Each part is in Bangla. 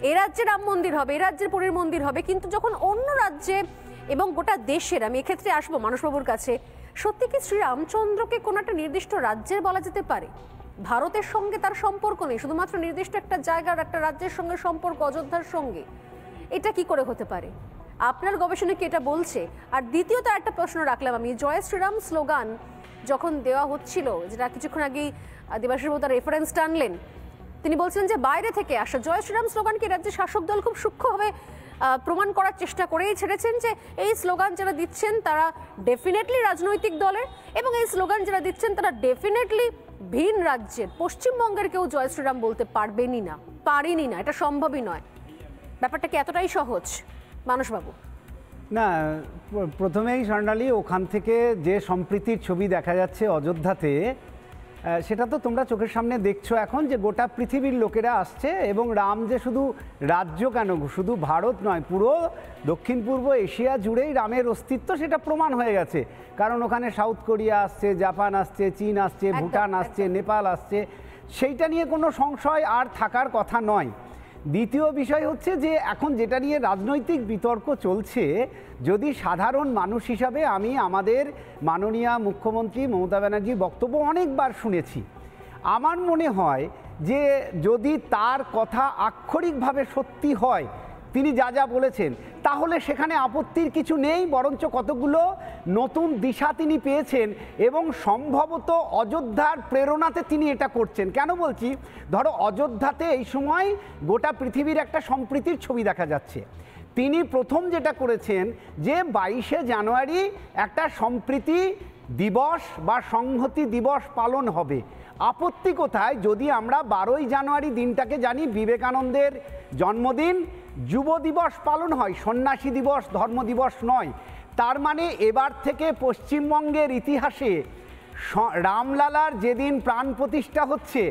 এ রাজ্যে রাম মন্দির হবে, এ রাজ্যের পুরীর মন্দির হবে, কিন্তু যখন অন্য রাজ্যে এবং গোটা দেশের, আমি এক্ষেত্রে আসবো মানসবাবুর কাছে, সত্যি কি শ্রীরামচন্দ্রকে কোনো একটা নির্দিষ্ট রাজ্যের বলা যেতে পারে? ভারতের সঙ্গে তার সম্পর্ক নেই, শুধুমাত্র নির্দিষ্ট একটা জায়গার একটা রাজ্যের সঙ্গে সম্পর্ক অযোধ্যার সঙ্গে, এটা কি করে হতে পারে? আপনার গবেষণা কি এটা বলছে? আর দ্বিতীয়ত একটা প্রশ্ন রাখলাম আমি, জয় শ্রীরাম স্লোগান যখন দেওয়া হচ্ছিল, যেটা কিছুক্ষণ আগেই দেবাশিস বাবু তার রেফারেন্স টানলেন, তিনি বলছেন যে বাইরে থেকে আসা জয় শ্রীরাম স্লোগানকে রাজ্যের শাসক দল খুব সূক্ষ্মভাবে প্রমাণ করার চেষ্টা করেই ছেড়েছেন যে এই স্লোগান যারা দিচ্ছেন তারা ডেফিনেটলি রাজনৈতিক দলের, এবং এই স্লোগান যারা দিচ্ছেন তারা ডেফিনেটলি ভিন রাজ্যের, পশ্চিমবঙ্গের কেউ জয় শ্রীরাম বলতে পারবেনই না, পারেনি না, এটা সম্ভবই নয়। ব্যাপারটা কি এতটাই সহজ মানসবাবু? না, প্রথমেই স্বর্ণালী, ওখান থেকে যে সম্প্রীতির ছবি দেখা যাচ্ছে অযোধ্যাতে, সেটা তো তোমরা চোখের সামনে দেখছো এখন, যে গোটা পৃথিবীর লোকেরা আসছে, এবং রাম যে শুধু রাজ্য কেন, শুধু ভারত নয়, পুরো দক্ষিণ পূর্ব এশিয়া জুড়েই রামের অস্তিত্ব, সেটা প্রমাণ হয়ে গেছে। কারণ ওখানে সাউথ কোরিয়া আসছে, জাপান আসছে, চীন আসছে, ভুটান আসছে, নেপাল আসছে, সেইটা নিয়ে কোনো সংশয় আর থাকার কথা নয়। দ্বিতীয় বিষয় হচ্ছে যে এখন যেটা নিয়ে রাজনৈতিক বিতর্ক চলছে, যদি সাধারণ মানুষ হিসাবে আমি আমাদের মাননীয় মুখ্যমন্ত্রী মমতা ব্যানার্জির বক্তব্য অনেকবার শুনেছি, আমার মনে হয় যে যদি তার কথা আক্ষরিকভাবে সত্যি হয়, তিনি যা যা বলেছেন, তাহলে সেখানে আপত্তির কিছু নেই, বরঞ্চ কতগুলো নতুন দিশা তিনি পেয়েছেন, এবং সম্ভবত অযোধ্যার প্রেরণাতে তিনি এটা করছেন। কেন বলছি? ধরো অযোধ্যাতে এই সময় গোটা পৃথিবীর একটা সম্প্রীতির ছবি দেখা যাচ্ছে। তিনি প্রথম যেটা করেছেন যে 22শে জানুয়ারি একটা সম্প্রীতি দিবস বা সংহতি দিবস পালন হবে। আপত্তি কোথায়? যদি আমরা 12ই জানুয়ারি দিনটাকে জানি বিবেকানন্দের জন্মদিন, যুব দিবস পালন হয়, সন্ন্যাসী দিবস, ধর্ম দিবস নয়। তার মানে এবার থেকে পশ্চিমবঙ্গের ইতিহাসে রামলালার যেদিন প্রাণ প্রতিষ্ঠা হচ্ছে,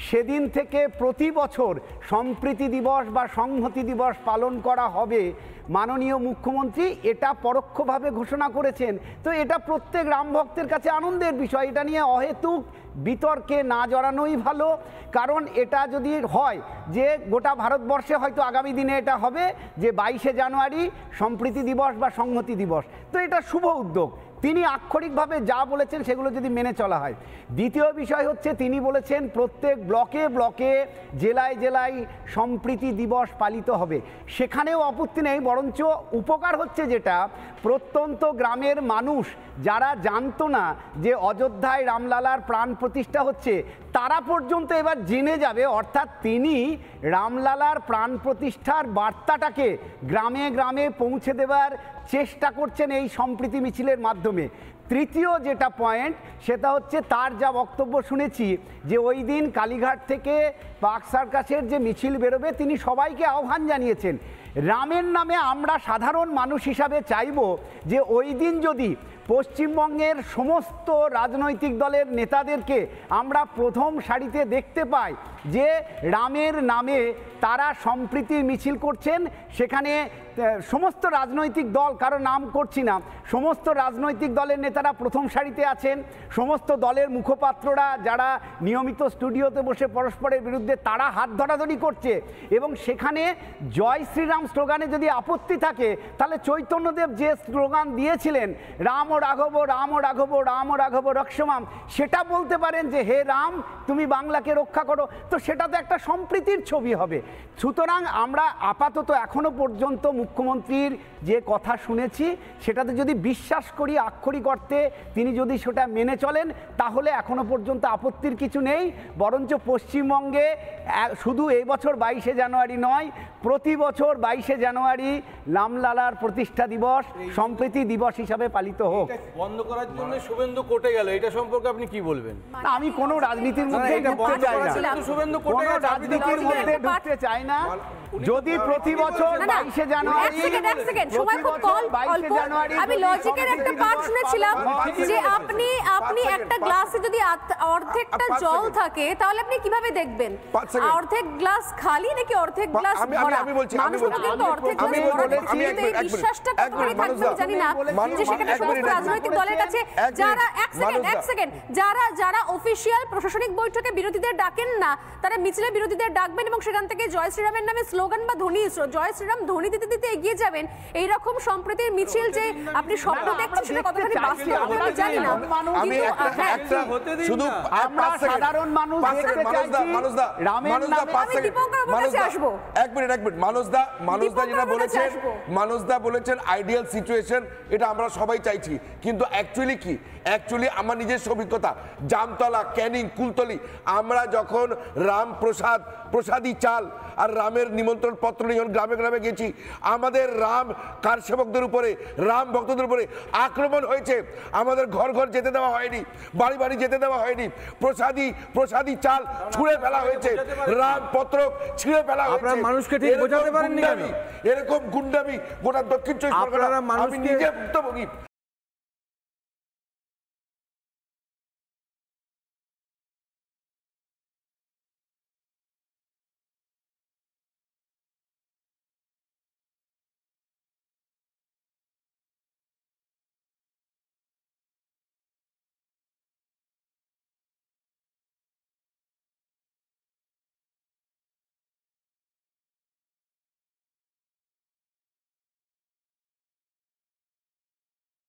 সেদিন থেকে প্রতি বছর সম্প্রীতি দিবস বা সংহতি দিবস পালন করা হবে। মাননীয় মুখ্যমন্ত্রী এটা পরোক্ষভাবে ঘোষণা করেছেন। তো এটা প্রত্যেক রাম ভক্তের কাছে আনন্দের বিষয়। এটা নিয়ে অহেতুক বিতর্কে না জড়ানোই ভালো। কারণ এটা যদি হয় যে গোটা ভারতবর্ষে হয়তো আগামী দিনে এটা হবে যে 22শে জানুয়ারি সম্প্রীতি দিবস বা সংহতি দিবস, তো এটা শুভ উদ্যোগ। তিনি আক্ষরিকভাবে যা বলেছেন সেগুলো যদি মেনে চলা হয়। দ্বিতীয় বিষয় হচ্ছে তিনি বলেছেন প্রত্যেক ব্লকে ব্লকে, জেলায় জেলায় সম্প্রীতি দিবস পালিত হবে। সেখানেও আপত্তি নেই, বরঞ্চ উপকার হচ্ছে যেটা, প্রত্যন্ত গ্রামের মানুষ যারা জানতো না যে অযোধ্যায় রামলালার প্রাণ প্রতিষ্ঠা হচ্ছে, তারা পর্যন্ত এবার জেনে যাবে। অর্থাৎ তিনি রামলালার প্রাণ প্রতিষ্ঠার বার্তাটাকে গ্রামে গ্রামে পৌঁছে দেবার চেষ্টা করছেন এই সম্প্রীতি মিছিলের মাধ্যমে। তৃতীয় যেটা পয়েন্ট, সেটা হচ্ছে তার যা বক্তব্য শুনেছি যে ওই দিন কালীঘাট থেকে পার্ক সার্কাসের যে মিছিল বেরোবে, তিনি সবাইকে আহ্বান জানিয়েছেন। রামের নামে আমরা সাধারণ মানুষ হিসাবে চাইব যে ওই দিন যদি পশ্চিমবঙ্গের সমস্ত রাজনৈতিক দলের নেতাদেরকে আমরা প্রথম সারিতে দেখতে পাই যে রামের নামে তারা সম্প্রীতির মিছিল করছেন, সেখানে সমস্ত রাজনৈতিক দল, কারো নাম করছি না, সমস্ত রাজনৈতিক দলের নেতারা প্রথম সারিতে আছেন, সমস্ত দলের মুখপাত্ররা যারা নিয়মিত স্টুডিওতে বসে পরস্পরের বিরুদ্ধে, তারা হাত ধরাধরি করছে, এবং সেখানে জয় শ্রীরাম স্লোগানে যদি আপত্তি থাকে, তাহলে চৈতন্যদেব যে স্লোগান দিয়েছিলেন রাম ও রাঘব, রাম ও রাঘব, রাম ও রাঘব রক্ষমাম, সেটা বলতে পারেন যে হে রাম তুমি বাংলাকে রক্ষা করো। তো সেটা তো একটা সম্প্রীতির ছবি হবে। সুতরাং আমরা আপাতত এখনো পর্যন্ত মুখ্যমন্ত্রীর যে কথা শুনেছি সেটাতে যদি বিশ্বাস করি আক্ষরিক অর্থে তিনি যদি সেটা মেনে চলেন, তাহলে এখনো পর্যন্ত আপত্তির কিছু নেই। বরঞ্চ পশ্চিমবঙ্গে শুধু এই বছর 22শে জানুয়ারি নয়, প্রতি বছর 22শে জানুয়ারি রামলালার প্রতিষ্ঠা দিবস সম্প্রীতি দিবস হিসাবে পালিত হোক। বন্ধ করার জন্য শুভেন্দু কোর্টে গেল, এটা সম্পর্কে আপনি কি বলবেন? আমি কোনো রাজনীতির মধ্যে ঢুকতে চাই না, কোনো রাজনীতির মধ্যে ঢুকতে চাই না। যদি প্রতি বছর 22শে জানুয়ারি, আমি লজিকের একটা পার্ট শুনেছিলাম যে আপনি একটা গ্লাসে যদি অর্ধেকটা জল থাকে তাহলে আপনি কিভাবে দেখবেন অর্ধেক গ্লাস খালি নাকি অর্ধেক গ্লাস ভরা? মানুষ কিন্তু অর্ধেক গ্লাস ভরা দেখছে, এই বিশ্বাসটা কতখানি থাকবে জানি না যে সেখানে সমস্ত রাজনৈতিক দলের কাছে যারা এক সেকেন্ড যারা অফিসিয়াল প্রশাসনিক বৈঠকে বিরোধীদের ডাকেন না, তারা মিছিলে বিরোধীদের ডাকবেন এবং সেখান থেকে জয় শ্রীরামের নামে স্লোগান বা ধ্বনি, জয় শ্রীরাম ধ্বনি দিতে দিতে এগিয়ে যাবেন। এইরকম সম্প্রীতির মিছিল যে আপনি স্বপ্ন দেখছেন সেটা কতখানি বাস্তব আমি জানি না, কিন্তু শুধু আমরা সাধারণ মানুষ দেখতে চাইছি রামের নামে। আমি দীপঙ্কর বাবুর কাছে আসবো। এক মিনিট মানুষদা যেটা বলেছেন, মানুষদা বলেছেন আইডিয়াল সিচুয়েশন, এটা আমরা সবাই চাইছি, কিন্তু অ্যাকচুয়ালি কি? অ্যাকচুয়ালি আমার নিজস্ব অভিজ্ঞতা, জামতলা, ক্যানিং, কুলতলি, আমরা যখন প্রসাদী চাল আর রামের নিমন্ত্রণ পত্র নিয়ে গ্রামে গ্রামে গেছি, আমাদের রাম কারসেবকদের উপরে, রাম ভক্তদের উপরে আক্রমণ হয়েছে। আমাদের ঘর ঘর যেতে দেওয়া হয়নি, বাড়ি বাড়ি যেতে দেওয়া হয়নি, প্রসাদী চাল ছুঁড়ে ফেলা হয়েছে, রাম পত্র ছিঁড়ে ফেলা হয়েছে। আপনারা মানুষকে ঠিক বোঝাতে পারেননি কেন? এরকম গুন্ডামি গোটা দক্ষিণ চব্বিশ পরগনা আমি নিজে ভুক্তভোগী।